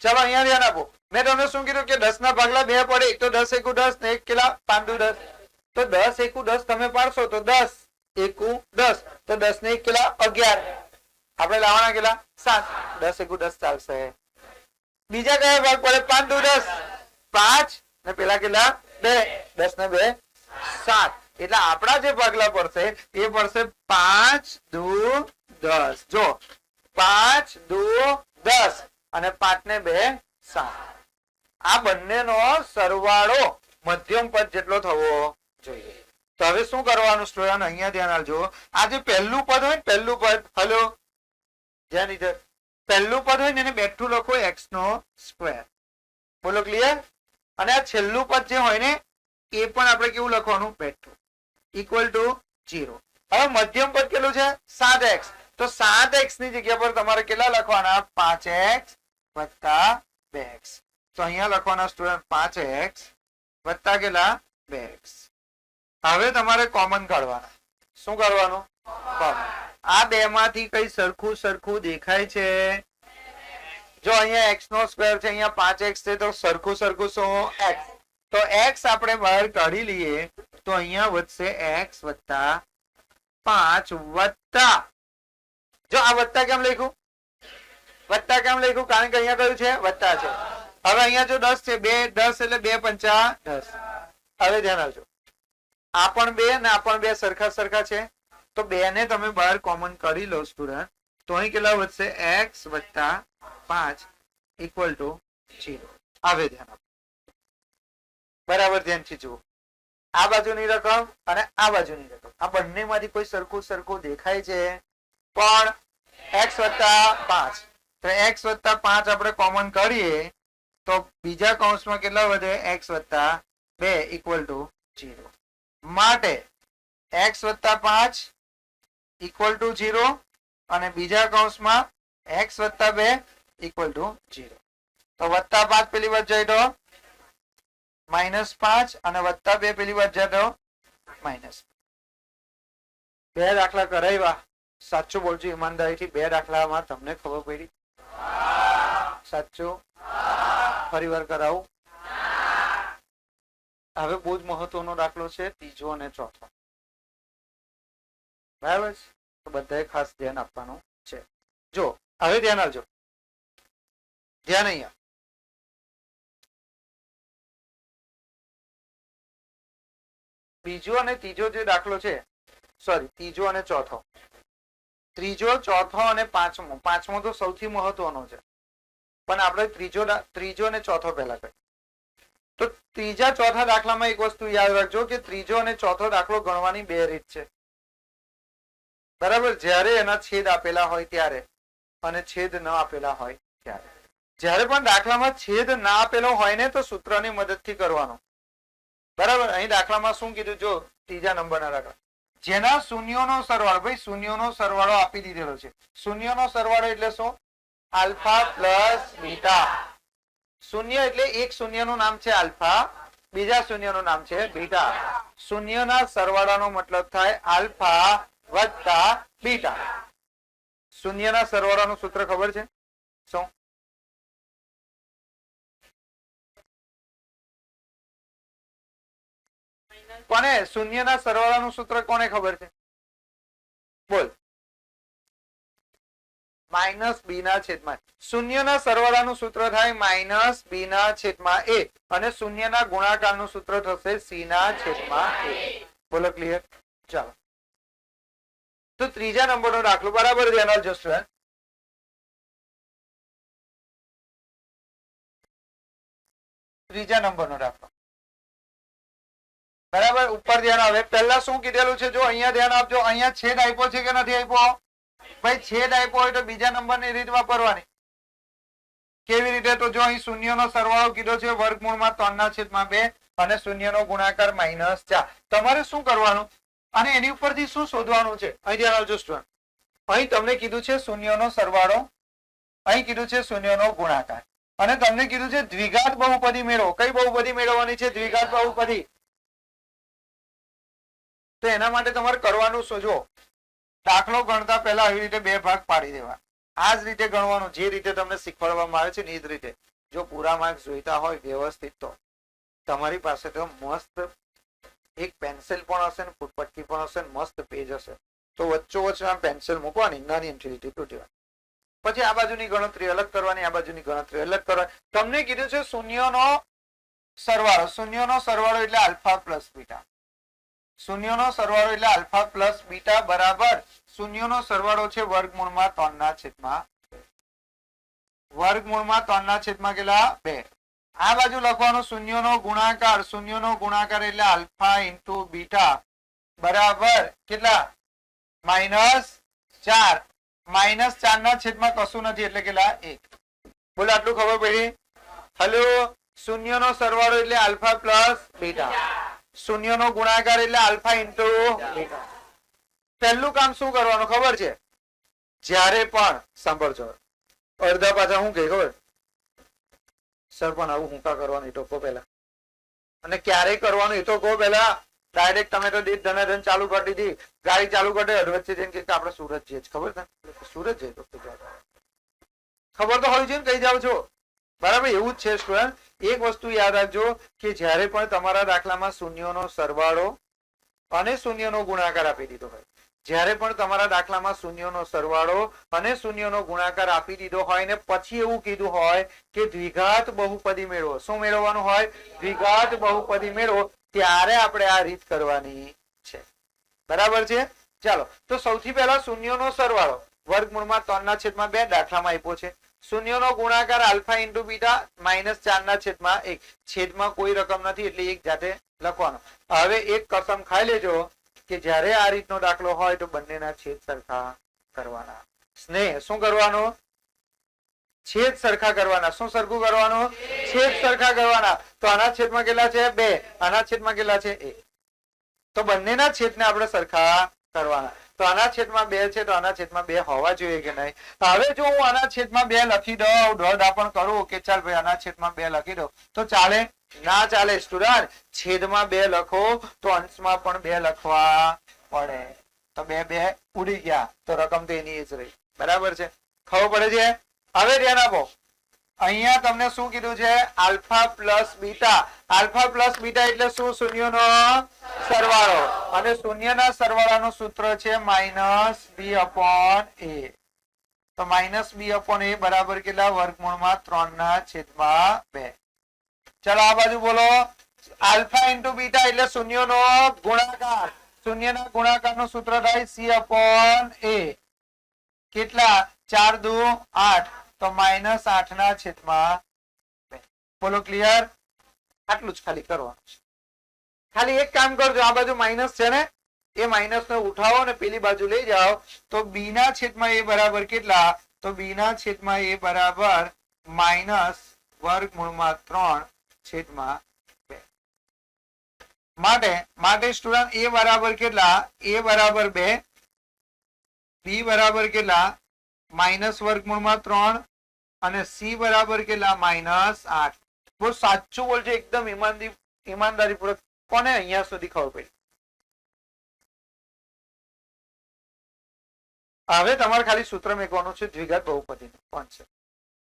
ચાલો અહીંયા ધ્યાન આપો. મેં તમને શું કીધું કે 10 ના ભાગલા 2 પડે. એક તો 10 × 10 ને 1 કેટલા? 5 × 10. તો 10 × 10 તમે પાડશો તો 10 × 10 તો 10 ને 1 કેટલા? 11. આપણે લાવવાના કેટલા? 7. 10 × 10 ચાલશે. બીજા કયા ભાગ પડે? 5 × 10 5 ને પેલા કેટલા? 2. 10 ને 2 7. એટલે આપણા જે ભાગલા પડશે એ પડશે 5 × 10. જો 5 × 10 અને 5 ને 2 7. આ બંનેનો સરવાળો મધ્યમ પદ જેટલો થવો જોઈએ. તો હવે શું કરવાનું સ્ટુડન્ટ, અહીંયા ધ્યાન આપજો. આ જે પહેલું પદ હોય ને, પહેલું પદ, હલો ધ્યાન દીધે, પહેલું પદ હોય ને એને બેઠું લખો એક્સ નો સ્ક્વેર. બોલો ક્લિયર? અને આ છેલ્લું પદ જે હોય ને એ પણ આપણે કેવું લખવાનું, બેઠું, ઇક્વલ ટુ 0. હવે મધ્યમ પદ કેટલું છે, 7x. તો 7x ની જગ્યા પર તમારે કેટલા લખવાના, 5x વત્તા 2x. તો અહીંયા લખવાના સ્ટુડન્ટ 5x વત્તા કેટલા, 2x. હવે તમારે કોમન કાઢવાના. શું કરવાનું, કોમન. આ બે માંથી કઈ સરખું સરખું દેખાય છે? જો અહીંયા x નો સ્ક્વેર છે, અહીંયા 5x છે, તો સરખું સરખું શું, x. તો x આપણે બહાર કાઢી લઈએ તો અહીંયા વધશે x વત્તા 5 વત્તા, જો આ વત્તા કેમ લખ્યું, વત્તા કેમ લખ્યું, કારણ કે અહીંયા કયું છે, વત્તા છે. હવે અહીંયા જો 10 છે, 2 10 એટલે 2 પંચા 10. હવે ધ્યાન આપજો, આ પણ 2 ને આ પણ 2 સરખા સરખા છે, તો 2 ને તમે બહાર કોમન કરી લો સ્ટુડન્ટ, તો અહીં કેટલા વધશે, x વત્તા 5 ઇક્વલ ટુ 0. હવે ધ્યાન આપો, બરાબર ધ્યાનથી જુઓ. આ બાજુની રકમ અને આ બાજુની રકમ, આ બંને માંથી કોઈ સરખું સરખું દેખાય છે? પણ x વત્તા 5, તો x વત્તા 5 આપણે કોમન કરીએ તો બીજા કૌંસમાં કેટલા વધે, x વત્તા 2 ઇક્વલ ટુ 0. માટે x વત્તા 5 ઇક્વલ ટુ 0 અને બીજા કૌંસમાં x વત્તા 2 ઇક્વલ ટુ 0. તો વત્તા 5 પેલી બાજુ જાય તો -5 અને વત્તા 2 પેલી બાજુ જાય તો -. બે દાખલા કરાવ્યા, સાચું બોલજો ઈમાનદારીથી, બે દાખલામાં તમને ખબર પડી? સાચું? ફરી વાર કરાવું? હવે બહુ જ મહત્વનો દાખલો છે, ત્રીજો અને ચોથો. બરાબર છે? તો બધાએ ખાસ ધ્યાન આપવાનું છે. જો હવે ધ્યાન આપજો, ધ્યાન અહીંયા. બીજો અને ત્રીજો જે દાખલો છે, સોરી ત્રીજો અને ચોથો, ત્રીજો ચોથો અને પાંચમો, પાંચમો તો સૌથી મહત્વનો છે, પણ આપણે ત્રીજો અને ચોથો પહેલા કરીએ. તો ત્રીજા ચોથા દાખલામાં એક વસ્તુ યાદ રાખજો કે ત્રીજો અને ચોથો દાખલો ગણવાની બે રીત છે. બરાબર? જ્યારે એના છેદ આપેલા હોય ત્યારે અને છેદ ન આપેલા હોય ત્યારે. જ્યારે પણ દાખલામાં છેદ ના આપેલો હોય ને તો સૂત્રની મદદથી કરવાનો. બરાબર? અહીં દાખલામાં શું કીધું, જો ત્રીજા નંબરના દાખલા, જેના શૂન્યોનો સરવાળો, ભાઈ શૂન્યોનો સરવાળો આપી દીધેલો છે. શૂન્યનો સરવાળો એટલે શું? Alpha plus beta. શૂન્ય એટલે એક શૂન્યનું નામ છે આલ્ફા, બીજા શૂન્યનું નામ છે બીટા. શૂન્યના સરવાળાનો મતલબ થાય આલ્ફા વત્તા બીટા. શૂન્યના સરવાળાનું સૂત્ર ખબર છે શું? કોને શૂન્યના સરવાળાનું સૂત્ર કોને ખબર છે? બોલ. માઇનસ બી ના છેદમાં. શૂન્યના સરવાળાનું સૂત્ર થાય માઇનસ બી ના છેદમાં એ અને શૂન્યના ગુણાકારનું સૂત્ર થશે સી ના છેદમાં એ. બોલો ક્લિયર? ચાલો તો ત્રીજા નંબરનો દાખલો બરાબર ધ્યાન આપજો સ્ટુડન્ટ. ત્રીજા નંબરનો દાખલો બરાબર ઉપર ધ્યાન આવે. પહેલા શું કીધેલું છે જો અહીંયા ધ્યાન આપજો. અહીંયા છેદ આપ્યો છે કે નથી આપ્યો? ભાઈ છેદ આપ્યો હોય તો બીજા નંબરની રીત વાપરવાની. કેવી રીતે? તો જો અહીં શૂન્યનો સરવાળો કીધો છે વર્ગમૂળમાં 3/2 અને શૂન્યનો ગુણાકાર -4. તમારે શું કરવાનું અને એની ઉપરથી શું શોધવાનું છે? અહીં ધ્યાન આપજો સ્ટુડન્ટ. અહીં તમને કીધું છે શૂન્યનો સરવાળો, અહીં કીધું છે શૂન્યનો ગુણાકાર અને તમને કીધું છે દ્વિઘાત બહુપદી મેળવો. કઈ બહુપદી મેળવવાની છે? દ્વિઘાત બહુપદી. તો એના માટે તમારે કરવાનું શું? જો દાખલો ગણતા પહેલા આવી રીતે બે ભાગ પાડી દેવા. આ જ રીતે ગણવાનું જે રીતે તમને શીખવાડવામાં આવે છે ને એ જ રીતે. જો પૂરા માર્ક્સ જોઈતા હોય વ્યવસ્થિત તો તમારી પાસે તો મસ્ત એક પેન્સિલ પણ હશે ને ફૂટપટ્ટી પણ હશે ને મસ્ત પેજ હશે. તો વચ્ચોવચ્ચ આમ પેન્સિલ મૂકવાની, નાની એન્ટ્રી તૂટી. પછી આ બાજુની ગણતરી અલગ કરવાની, આ બાજુની ગણતરી અલગ કરવાની. તમને કીધું છે શૂન્યનો સરવાળો. શૂન્યનો સરવાળો એટલે આલ્ફા પ્લસ બીટા. શૂન્યનો સરવાળો એટલે આલ્ફા પ્લસ બીટા બરાબર શૂન્યનો સરવાળો છે વર્ગમૂળમાં 3/2. વર્ગમૂળમાં 3/2 કેટલા? 2. આ બાજુ લખવાનો શૂન્યનો ગુણાકાર એટલે આલ્ફા ઇન્ટુ બીટા બરાબર કેટલા -4 -4 ના છેદમાં કશું નથી એટલે કેટલા 1. બોલો આટલું ખબર પડી? હલો, શૂન્યનો સરવાળો એટલે આલ્ફા પ્લસ બીટા, શૂન્યનો ગુણાકાર એટલે આલ્ફા ઇન્ટુ બીટા. પહેલું કામ શું કરવાનું ખબર છે? જ્યારે પણ સાંભળજો, અડધા પાછા શું કહે ખબર? સર પણ આવું હું કા કરવાનું એ તો કહો પહેલા, અને ક્યારે કરવાનું એ તો કહો પહેલા. ડાયરેક્ટ તમે તો દીધ ધનાધન ચાલુ કરી દીધી, ગાડી ચાલુ કરી અડવચ્ચે જઈને કે આપણે સુરત જઈએ, ખબર છે? સુરત જઈએ તો ખબર તો હોય છે ને, કઈ જાવ છો બરાબર. એવું જ છે સ્ટુડન્ટ. એક વસ્તુ યાદ રાખજો કે જ્યારે પણ તમારા દાખલામાં શૂન્યનો સરવાળો અને શૂન્યનો ગુણાકાર આપી દીધો હોય, જ્યારે પણ તમારા દાખલામાં શૂન્યનો સરવાળો અને શૂન્યનો ગુણાકાર આપી દીધો હોય ને પછી એવું કીધું હોય કે દ્વિઘાત બહુપદી મેળવો. શું મેળવવાનું હોય? દ્વિઘાત બહુપદી મેળવો. ત્યારે આપણે આ રીત કરવાની છે. બરાબર છે? ચાલો, તો સૌથી પહેલા શૂન્યનો સરવાળો વર્ગમૂળમાં 3/2 દાખલામાં આપ્યો છે. શૂન્યનો ગુણાકાર આલ્ફા ઇન્ટુ બીટા -4/1. છેદમાં કોઈ રકમ નથી એટલે એક જાતે લખવાનો. હવે એક કસમ ખાઈ લેજો કે જ્યારે આ રીતનો દાખલો હોય તો બંનેના છેદ સરખા કરવાના. સ્નેહ શું કરવાનો? છેદ સરખા કરવાના. શું સરખું કરવાનું? છેદ સરખા કરવાના. તો આના છેદમાં કેટલા છે? 2. આના છેદમાં કેટલા છે? 1. તો બંનેના છેદને આપણે સરખા કરવાના. તો આના છેદમાં 2 છે તો આના છેદમાં 2 હોવા જોઈએ કે નહીં? હવે જો હું આના છેદમાં 2 લખી દઉં, દોડા પણ કરું કે ચાલ ભાઈ આના છેદમાં 2 લખી દઉં, તો ચાલે? ના ચાલે સ્ટુડન્ટ. છેદમાં 2 લખો તો અંશમાં પણ 2 લખવા પડે. તો 2 ઉડી ગયા તો રકમ તો એની જ રહી. બરાબર છે? ખબર પડે છે? હવે ધ્યાન આપો, અહીંયા તમને શું કીધું છે? Alpha plus beta. Alpha plus beta એટલે શું? શૂન્યનો સરવાળો. અને શૂન્યના સરવાળાનું સૂત્ર છે -b/a. તો -b/a બરાબર કેટલા? વર્ગમૂળમાં 3/2. ચાલો આ બાજુ બોલો. આલ્ફા ઇન્ટુ બીટા એટલે શૂન્યનો ગુણાકાર. શૂન્યના ગુણાકારનું સૂત્ર થાય c/a. કેટલા? 4 દુ 8. તો -8/2. બોલો ક્લિયર? આટલું જ ખાલી કરવાનું છે. ખાલી એક કામ કરજો, આ બાજુ માઇનસ છે ને, એ માઇનસ ને ઉઠાવો ને પેલી બાજુ લઈ જાઓ. તો b ના છેદમાં a બરાબર કેટલા? તો b ના છેદમાં a બરાબર -વર્ગમૂળમાં 3/2. માટે સ્ટુડન્ટ a બરાબર કેટલા? a બરાબર 2, b બરાબર કેટલા? -વર્ગમૂળમાં 3 અને c બરાબર કેટલા? -8. બહુ સાચું બોલજો, એકદમ ઈમાનદારી પૂર્વક. કોને અહીંયા સુધી ખબર પડી? હવે તમારે ખાલી સૂત્ર મેકવાનું છે દ્વિઘાત બહુપદીનું. કોણ છે?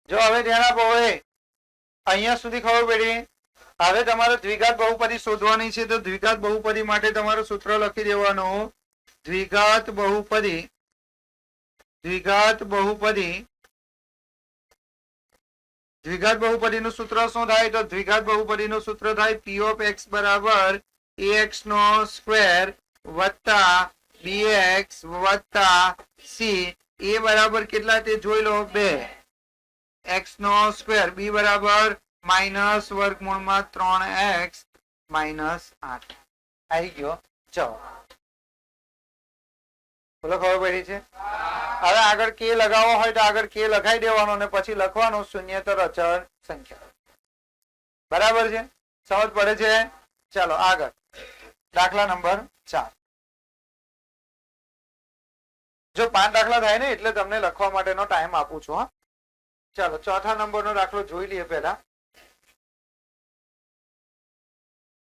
જો હવે ધ્યાન આપો. અહીંયા સુધી ખબર પડી? હવે તમારે દ્વિઘાત બહુપદી શોધવાની છે. તો દ્વિઘાત બહુપદી માટે તમારું સૂત્ર લખી દેવાનું. દ્વિઘાત બહુપદીનું સૂત્ર શું થાય? તો દ્વિઘાત બહુપદીનું સૂત્ર થાય p of x બરાબર ax² વત્તા bx વત્તા c. a બરાબર કેટલા તે જોઈ લો? 2. x². b બરાબર -વર્ગમૂળમાં 3x -8. આવી ગયો જવાબ. બોલો ખબર પડી છે? હવે આગળ કે લગાવવો હોય તો આગળ કે લખાઈ દેવાનો અને પછી લખવાનું શૂન્યતર અચળ સંખ્યા. બરાબર છે? સમજ પડે છે? ચાલો આગળ દાખલા નંબર 4. જો 5 દાખલા થાય ને એટલે તમને લખવા માટેનો ટાઈમ આપું છું. હા, ચાલો ચોથા નંબરનો દાખલો જોઈ લઈએ પહેલા.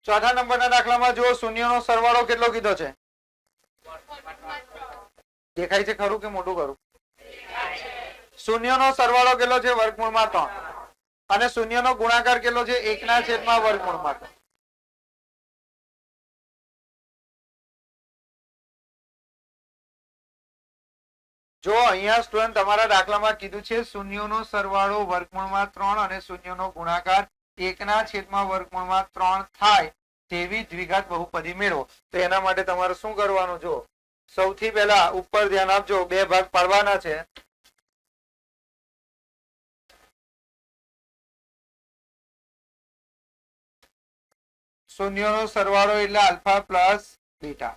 ચોથા નંબરના દાખલામાં જો શૂન્યનો સરવાળો કેટલો કીધો છે? દેખાય છે ખરું કે મોટું કરું? શૂન્યનો સરવાળો કેટલો છે? વર્ગમૂળમાં 3. અને શૂન્યનો ગુણાકાર કેટલો છે? 1/વર્ગમૂળમાં 3. જો અહીંયા સ્ટુડન્ટ તમારા દાખલામાં કીધું છે શૂન્યનો સરવાળો વર્ગમૂળમાં 3 અને શૂન્યનો ગુણાકાર 1/વર્ગમૂળમાં 3 થાય તેવી દ્વિઘાત બહુપદી મેળવો. તો એના માટે તમારે શું કરવાનું? જો સૌથી પહેલા ઉપર ધ્યાન આપજો, 2 ભાગ પાડવાના છે. શૂન્યનો સરવાળો એટલે આલ્ફા પ્લસ બીટા.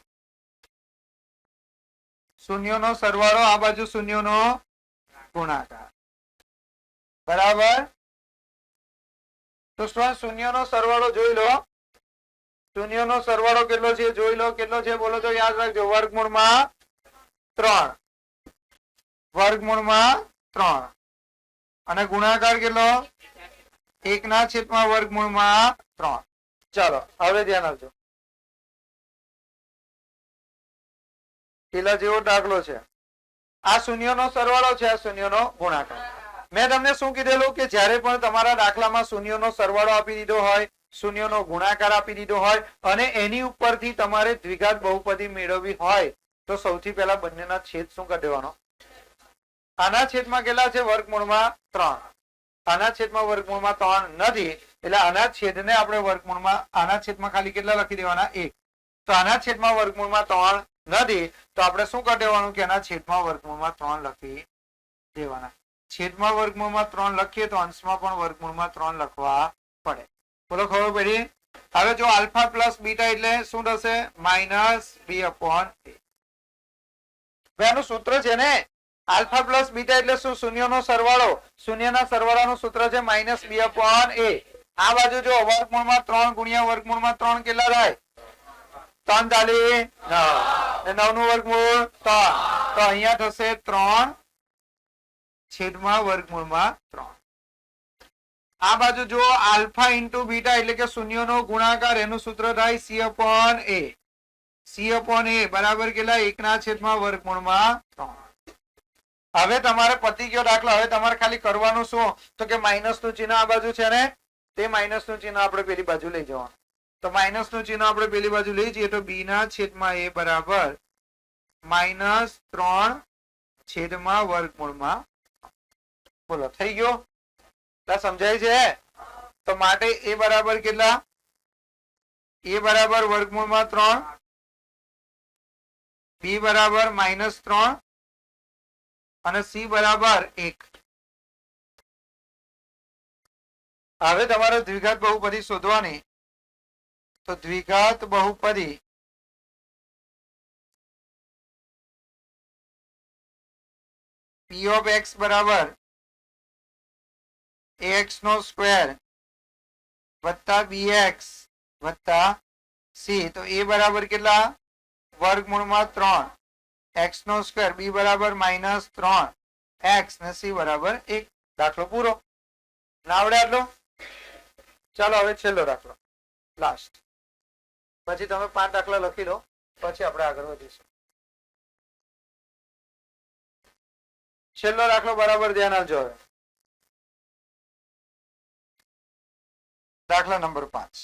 શૂન્યનો સરવાળો આ બાજુ શૂન્યનો ગુણાકાર. બરાબર. તો સ્ટુડન્ટ શૂન્યનો સરવાળો જોઈ લો. શૂન્યનો સરવાળો કેટલો છે જોઈ લો. કેટલો છે બોલો તો યાદ રાખજો. વર્ગમૂળમાં 3. વર્ગમૂળમાં 3 અને ગુણાકાર કેટલો 1/વર્ગમૂળમાં 3. ચાલો હવે ધ્યાન આપજો. પેલા જેવો દાખલો છે. આ શૂન્યનો સરવાળો છે, આ શૂન્યનો ગુણાકાર. મેં તમને શું કીધેલું કે જ્યારે પણ તમારા દાખલામાં શૂન્યનો સરવાળો આપી દીધો હોય, શૂન્યનો ગુણાકાર આપી દીધો હોય અને એની ઉપરથી તમારે દ્વિઘાત બહુપદી મેળવવી હોય તો સૌથી પહેલા બંનેના છેદ શું કરી દેવાનો? આના છેદમાં કેટલા છે? વર્ગમૂળમાં 3. આના છેદમાં વર્ગમૂળમાં 3 નથી એટલે આના છેદને આપણે વર્ગમૂળમાં, આના છેદમાં ખાલી કેટલા લખી દેવાના? 1. તો આના છેદમાં વર્ગમૂળમાં 3 નથી તો આપણે શું કરી દેવાનું કે આના છેદમાં વર્ગમૂળમાં 3 લખી દેવાના. છેદમાં વર્ગમૂળમાં 3 લખીએ તો અંશમાં પણ વર્ગમૂળમાં 3 લખવા પડે. બોલો ખબર પડી? હવે જો આલ્ફા પ્લસ બીટા એટલે શું થશે? -b/a. એનું સૂત્ર છે ને આલ્ફા પ્લસ બીટા એટલે શું? શૂન્યનો સરવાળો. શૂન્યના સરવાળાનું સૂત્ર છે -b/a. આ બાજુ જો વર્ગમૂળમાં 3 ગુણ્યા વર્ગમૂળમાં 3 કેટલા થાય? 3 ચાલી 9 નું વર્ગમૂળ 3. તો અહીંયા થશે 3/વર્ગમૂળમાં 3. આ બાજુ જો આલ્ફા ઇન્ટુ બીટા એટલે કે શૂન્યનો ગુણાકાર, એનું સૂત્ર થાય c/a. c/a બરાબર કેટલા? 1/વર્ગમૂળમાં 3. હવે તમારે પતી ગયો દાખલો. હવે તમારે ખાલી કરવાનું શું તો કે માઇનસ નું ચિહ્ન આ બાજુ છે ને તે માઇનસ નું ચિહ્ન આપણે પેલી બાજુ લઈ જવાનું. તો માઇનસ નું ચિહ્ન આપણે પેલી બાજુ લઈ જઈએ તો b/a બરાબર -3/વર્ગમૂળમાં. બોલો થઈ ગયો? સમજાય છે? તો માટે a બરાબર કેટલા? a બરાબર વર્ગમૂળમાં 3, b બરાબર -3 અને c બરાબર 1. હવે તમારે દ્વિઘાત બહુપદી શોધવાની. તો દ્વિઘાત બહુપદી p of x બરાબર ax² વત્તા bx વત્તા c. તો a બરાબર કેટલા? વર્ગમૂળમાં 3 x², b બરાબર -3 x ને c બરાબર 1. દાખલો પૂરો. ના આવડે આટલો? ચાલો હવે છેલ્લો દાખલો, લાસ્ટ. પછી તમે 5 દાખલા લખી લો, પછી આપણે આગળ વધીશું. છેલ્લો દાખલો બરાબર ધ્યાન આપજો. હવે દાખલા નંબર 5.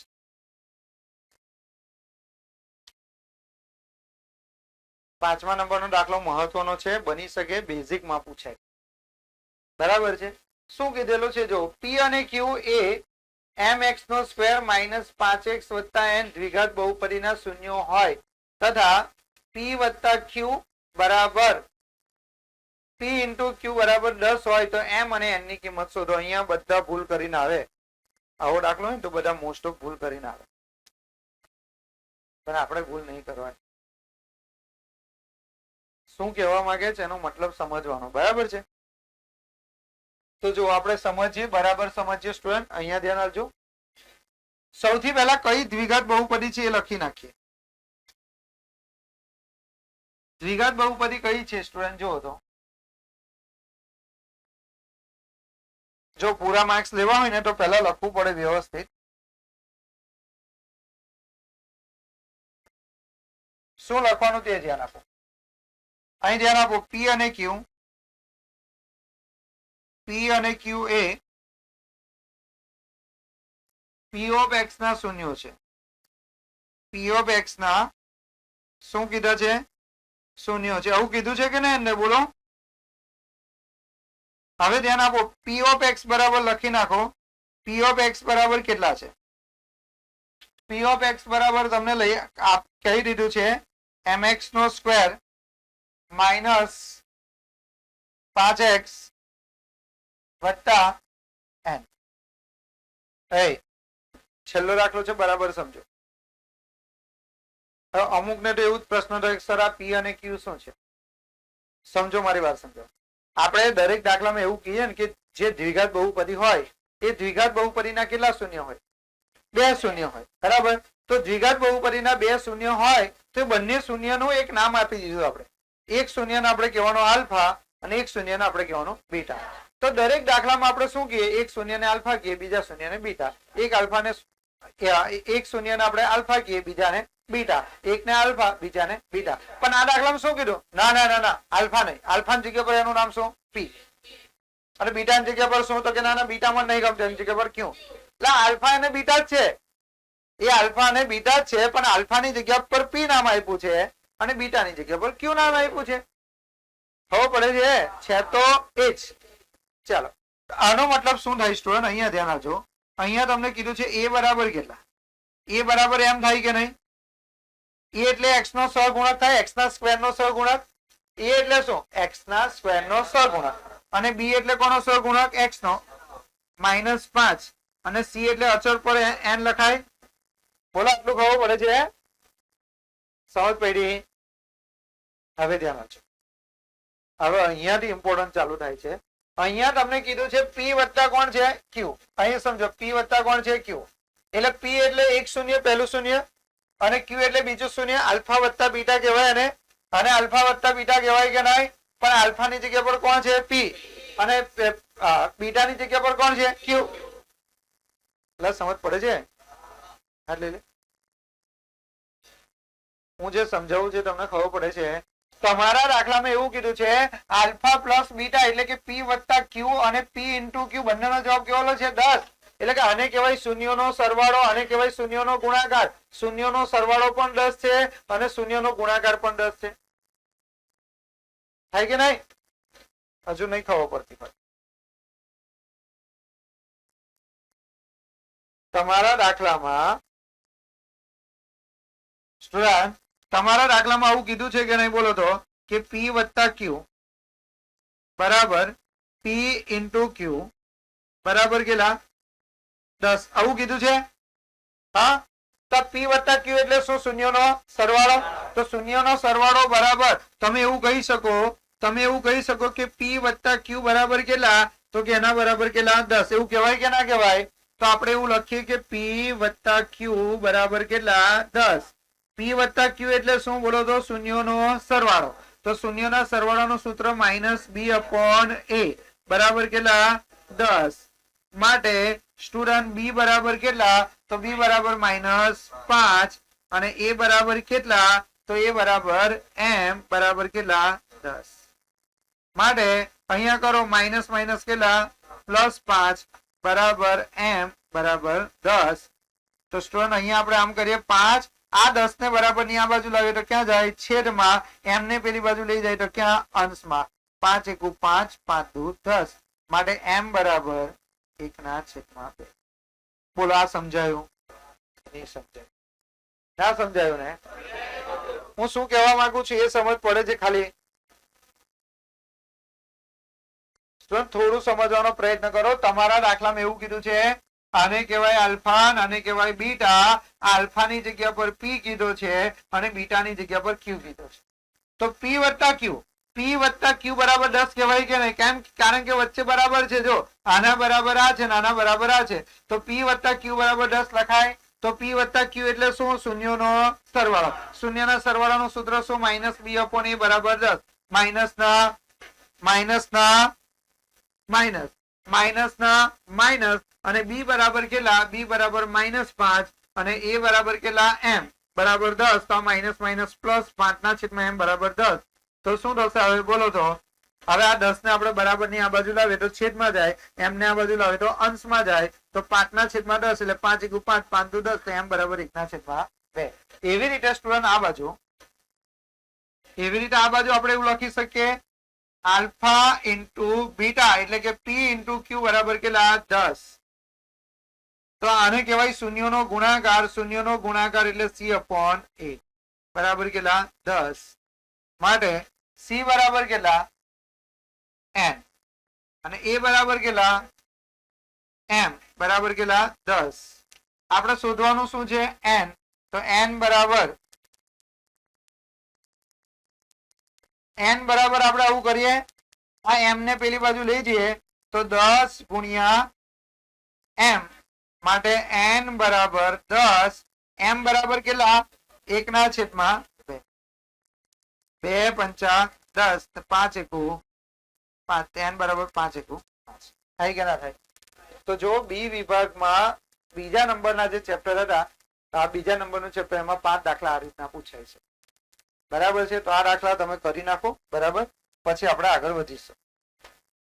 પાંચમા નંબરનો દાખલો મહત્વનો છે, બની શકે બેઝિકમાં પૂછાય. બરાબર છે. શું કીધેલું છે જો p અને q એ mx² -5x + n દ્વિઘાત બહુપદીના શૂન્યો હોય તથા p + q બરાબર p × q બરાબર 10 હોય તો m અને n ની કિંમત શોધો. અહીંયા બધા ભૂલ કરીને આવે. આવો દાખલો હોય તો બધા મોસ્ટ ઓફ ભૂલ કરીને આવે, પણ આપણે ભૂલ નહીં કરવાની. શું કહેવા માંગે છે એનો મતલબ સમજવાનો. બરાબર છે? તો જો આપણે સમજીએ, બરાબર સમજીએ સ્ટુડન્ટ. અહીંયા ધ્યાન આપજો. સૌથી પહેલા કઈ દ્વિઘાત બહુપદી છે એ લખી નાખીએ. દ્વિઘાત બહુપદી કઈ છે સ્ટુડન્ટ? જુઓ તો, જો પૂરા માર્ક્સ લેવા હોય ને તો પહેલા લખવું પડે વ્યવસ્થિત. શું લખવાનું તે ધ્યાન આપો. અહીં ધ્યાન આપો. p અને q A p of x ના શૂન્યો છે. p of x ના શું કીધા છે? શૂન્યો છે. આવું કીધું છે કે નહીં એમને? બોલો. હવે ધ્યાન આપો. p of x બરાબર લખી નાખો. p of x બરાબર કેટલા છે? p of x બરાબર તમને કહી દીધું છે mx² -5x વત્તા n. છેલ્લો દાખલો છે, બરાબર સમજો. હવે અમુક ને તો એવું જ પ્રશ્ન થાય સર આ પી અને ક્યુ શું છે? સમજો મારી વાત સમજો. આપણે દરેક દાખલામાં એવું કહીએ ને કે જે દ્વિઘાત બહુપદી હોય એ દ્વિઘાત બહુપદીના કેટલા શૂન્ય હોય? 2 શૂન્ય હોય. બરાબર? તો દ્વિઘાત બહુપદીના 2 શૂન્ય હોય તો બંને શૂન્યનું એક નામ આપી દીધું આપણે. એક શૂન્યને આપણે કહેવાનો આલ્ફા અને એક શૂન્યને આપણે કહેવાનો બીટા. તો દરેક દાખલામાં આપણે શું કહીએ? એક શૂન્યને આલ્ફા કહીએ, બીજા શૂન્યને બીટા. એક શૂન્યને આપણે આલ્ફા કહીએ, બીજાને બીટા. એકને આલ્ફા, બીજાને બીટા. પણ આ દાખલામાં શું કીધું? ના ના ના ના, આલ્ફા નહીં. આલ્ફાની જગ્યા પર એનું નામ શું? પી. અને બીટાની જગ્યા પર શું? તો કે ના ના, બીટામાં નહીં ગમતું, એની જગ્યા પર ક્યુ. એટલે આલ્ફા અને બીટા જ છે. એ આલ્ફા અને બીટા જ છે, પણ આલ્ફાની જગ્યા પર પી નામ આપ્યું છે અને બીટાની જગ્યા પર ક્યુ નામ આપ્યું છે. ખબર પડે છે તો એ જ. ચાલો, આનો મતલબ શું થાય સ્ટુડન્ટ? અહીંયા ધ્યાન આપજો. અહીંયા તમને કીધું છે એ બરાબર કેટલા? એ બરાબર એમ થાય કે નહીં? એ એટલે એક્સ નો સહગુણક થાય, એક્સ ના સ્ક્વેર નો સહગુણક. એ એટલે શું? એક્સ ના સ્ક્વેર નો સહગુણક. અને બી એટલે કોનો સહગુણક? એક્સ નો. -5 અને સી એટલે અચળ પર એન લખાય. બોલો, આટલું ખબર પડે છે? સમજ પડી? હવે ધ્યાન આપજો. હવે અહીંયાથી ઇમ્પોર્ટન્ટ ચાલુ થાય છે. અહીંયા તમને કીધું છે પી વત્તા કોણ છે? ક્યુ. અહીં સમજો, પી વત્તા કોણ છે? ક્યુ. એટલે પી એટલે એક શૂન્ય પહેલું શૂન્ય અને ક્યુ એટલે બીજું શૂન્ય. આલ્ફા વત્તા બીટા કહેવાય અને આલ્ફા વત્તા બીટા કહેવાય કે નહીં? પણ આલ્ફાની જગ્યા પર કોણ છે? પી. અને બીટાની જગ્યા પર કોણ છે? ક્યુ. એટલે સમજ પડે છે? એટલે હું જે સમજાવું છે તમને ખબર પડે છે? તમારા દાખલામાં એવું કીધું છે આલ્ફા પ્લસ બીટા એટલે કે પી વત્તા ક્યુ અને પી ઇન્ટુ ક્યુ બંનેનો જવાબ કેવો છે? 10. એટલે કે આને કહેવાય શૂન્યોનો સરવાળો, આને કહેવાય શૂન્યોનો ગુણાકાર. શૂન્યોનો સરવાળો પણ 10 છે અને શૂન્યનો ગુણાકાર પણ 10 છે. થાય કે નહીં? હજુ નહીં ખબર પડતી હોય. તમારા દાખલામાં સ્ટુડન્ટ, તમારા દાખલામાં આવું કીધું છે કે નહીં? બોલો તો કે પી વત્તા ક્યુ બરાબર પી ઇન્ટુ ક્યુ બરાબર કેટલા? 10. આવું કીધું છે? હા. તો પી વત્તા ક્યુ એટલે શું? શૂન્યનો સરવાળો. તો શૂન્યનો સરવાળો બરાબર તમે એવું કહી શકો કે પી વત્તા ક્યુ બરાબર કેટલા? તો કે એના બરાબર કેટલા? 10. એવું કહેવાય કે ના કહેવાય? તો આપણે એવું લખીએ કે પી વત્તા ક્યુ બરાબર કેટલા? 10. પી વત્તા ક્યુ એટલે શું? બોલો તો શૂન્યનો સરવાળો. તો શૂન્યના સરવાળાનું સૂત્ર -b/a બરાબર કેટલા? 10. માટે સ્ટુડન્ટ બી બરાબર કેટલા? તો બી બરાબર -5 અને એ બરાબર કેટલા? તો એ બરાબર m બરાબર કેટલા? 10. માટે અહીંયા કરો માઇનસ માઇનસ કેટલા? +5 બરાબર m બરાબર 10. તો સ્ટુડન્ટ અહીંયા આપણે આમ કરીએ 5. આ 10 ને બરાબર ની આ બાજુ લાવીએ તો ક્યાં જાય? છેદમાં. m ને પેલી બાજુ લઈ જાય તો ક્યાં? અંશમાં. 5 × 1 = 5, 5 × 2 = 10. માટે m બરાબર 1/2. બોલો, આ સમજાયું? નહીં સમજાયું? ના સમજાયું ને? હું શું કહેવા માંગુ છું એ સમજ પડે છે ખાલી? થોડું સમજવાનો પ્રયત્ન કરો. તમારા દાખલામાં એવું કીધું છે આને કહેવાય આલ્ફા, આને કહેવાય બીટા. આલ્ફાની જગ્યા પર પી કીધો છે અને બીટાની જગ્યા પર ક્યુ કીધો છે. તો પી વત્તા ક્યુ બરાબર 10 કહેવાય કે નહીં? કેમ? કારણ કે વચ્ચે બરાબર છે. જો આના બરાબર આ છે, આના બરાબર આ છે, તો પી વત્તા ક્યુ બરાબર 10 લખાય. તો પી વત્તા ક્યુ એટલે શું? શૂન્યનો સરવાળો. શૂન્યના સરવાળાનું સૂત્ર શું? -b/a બરાબર 10. માઇનસ ના માઇનસ અને બી બરાબર કેટલા? બી બરાબર -5 અને એ બરાબર કેટલા? m બરાબર 10. તો માઇનસ માઇનસ પ્લસ 5/m બરાબર 10. તો શું થશે હવે? બોલો તો. હવે આ 10 ને આપણે બરાબર ની આ બાજુ લાવીએ તો છેદમાં જાય, m ને આ બાજુ લાવીએ તો અંશમાં જાય. તો 5/10 એટલે 5 × 5 = 5 × 10. તો m બરાબર 1/2. એવી રીતે સ્ટુડન્ટ આ બાજુ આપણે એવું લખી શકીએ આલ્ફા ઇન્ટુ બીટા એટલે કે પી ઇન્ટુ ક્યુ બરાબર કેટલા? 10. તો આને કહેવાય શૂન્યનો ગુણાકાર. શૂન્યનો ગુણાકાર એટલે c/a બરાબર કેટલા? 10. માટે c બરાબર કેટલા? n અને a બરાબર કેટલા? m બરાબર કેટલા? 10. આપણે શોધવાનું શું છે? n. તો n બરાબર n બરાબર આપણે આવું કરીએ, આ m ને પેલી બાજુ લઈ જઈએ તો 10 ગુણ્યા m, માટે n બરાબર 10, m બરાબર કેટલા? 1/2. 2 પંચા 10, 5 એકુ 5, n બરાબર 5 એકુ 5. થાય કે ના થાય? તો જો બી વિભાગમાં બીજા નંબરના જે ચેપ્ટર હતા, આ બીજા નંબરનું ચેપ્ટર, એમાં 5 દાખલા આ રીતના પૂછાય છે. બરાબર છે? તો આ દાખલા તમે કરી નાખો. બરાબર, પછી આપણે આગળ વધીશું.